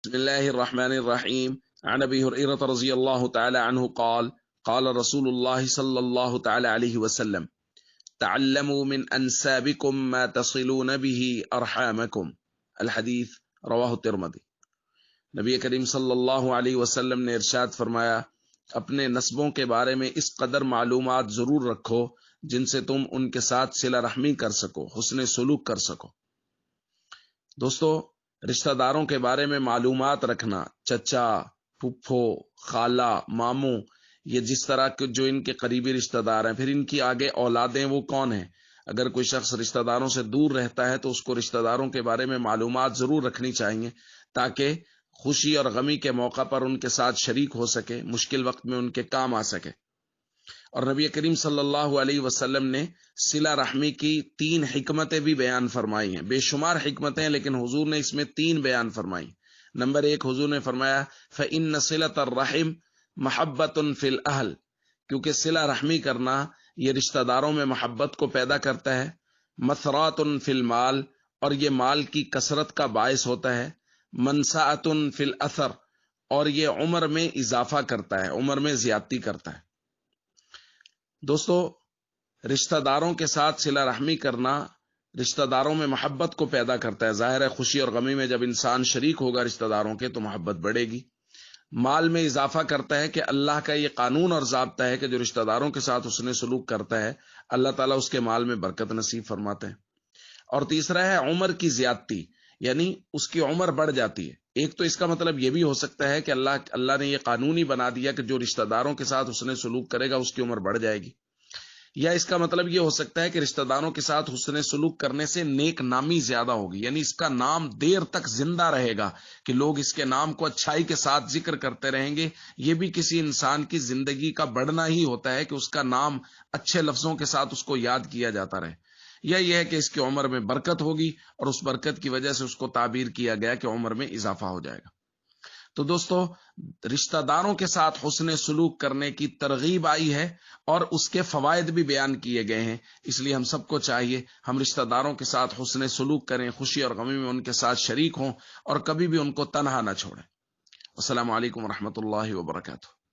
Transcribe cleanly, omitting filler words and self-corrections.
بسم الله الرحمن الرحيم. عن ابي هريره رضي الله تعالى عنه قال قال رسول الله صلى الله تعالى عليه وسلم تعلموا من انسابكم ما تصلون به ارحامكم. الحدیث رواہ الترمذی. نبی کریم صلی اللہ علیہ وسلم نے ارشاد فرمایا، اپنے نسبوں کے بارے میں اس قدر معلومات ضرور رکھو جن سے تم ان کے ساتھ صلہ رحمی کر سکو، حسن سلوک کر سکو۔ دوستو، رشتہ داروں کے بارے میں معلومات رکھنا، چچا، پھپھو، خالہ، ماموں، یہ جس طرح کے جو ان کے قریبی رشتہ دار ہیں، پھر ان کی آگے اولادیں وہ کون ہیں۔ اگر کوئی شخص رشتہ داروں سے دور رہتا ہے تو اس کو رشتہ داروں کے بارے میں معلومات ضرور رکھنی چاہیے تاکہ خوشی اور غمی کے موقع پر ان کے ساتھ شریک ہو سکے، مشکل وقت میں ان کے کام آ سکے۔ اور نبی کریم صلی اللہ علیہ وسلم نے صلہ رحمی کی 3 حکمتیں بھی بیان فرمائی ہیں، بے شمار حکمتیں، لیکن حضور نے اس میں 3 بیان فرمائی۔ نمبر 1، حضور نے فرمایا فَإِنَّ صِلَةَ الرَّحِمِ مَحَبَّةٌ فِي الْأَهْلِ، کیونکہ صلہ رحمی کرنا یہ رشتہ داروں میں محبت کو پیدا کرتا ہے۔ مَثْرَاتٌ فِي الْمَالِ، اور یہ مال کی کثرت کا باعث ہوتا ہے۔ مَنْسَعَةٌ فِي الْأَثَرِ، اور یہ عمر میں اضافہ کرتا ہے، عمر میں زیادتی کرتا ہے۔ دوستو، رشتہ داروں کے ساتھ صلہ رحمی کرنا رشتہ داروں میں محبت کو پیدا کرتا ہے۔ ظاہر ہے خوشی اور غمی میں جب انسان شریک ہوگا رشتہ داروں کے تو محبت بڑھے گی۔ مال میں اضافہ کرتا ہے کہ اللہ کا یہ قانون اور ضابطہ ہے کہ جو رشتہ داروں کے ساتھ حسن سلوک کرتا ہے اللہ تعالیٰ اس کے مال میں برکت نصیب فرماتے ہیں۔ اور تیسرا ہے عمر کی زیادتی، یعنی اس کی عمر بڑھ جاتی ہے۔ ایک تو اس کا مطلب یہ بھی ہو سکتا ہے کہ اللہ نے یہ قانون ہی بنا دیا کہ جو رشتہ داروں کے ساتھ حسن سلوک کرے گا اس کی عمر بڑھ جائے گی، یا اس کا مطلب یہ ہو سکتا ہے کہ رشتہ داروں کے ساتھ حسن سلوک کرنے سے نیک نامی زیادہ ہوگی، یعنی اس کا نام دیر تک زندہ رہے گا کہ لوگ اس کے نام کو اچھائی کے ساتھ ذکر کرتے رہیں گے۔ یہ بھی کسی انسان کی زندگی کا بڑھنا ہی ہوتا ہے کہ اس کا نام اچھے لفظوں کے ساتھ اس کو یاد کیا جاتا رہے، یا یہ ہے کہ اس کی عمر میں برکت ہوگی اور اس برکت کی وجہ سے اس کو تعبیر کیا گیا کہ عمر میں اضافہ ہو جائے گا۔ تو دوستو، رشتہ داروں کے ساتھ حسن سلوک کرنے کی ترغیب آئی ہے اور اس کے فوائد بھی بیان کیے گئے ہیں، اس لیے ہم سب کو چاہیے ہم رشتہ داروں کے ساتھ حسن سلوک کریں، خوشی اور غمی میں ان کے ساتھ شریک ہوں اور کبھی بھی ان کو تنہا نہ چھوڑیں۔ السلام علیکم ورحمۃ اللہ وبرکاتہ۔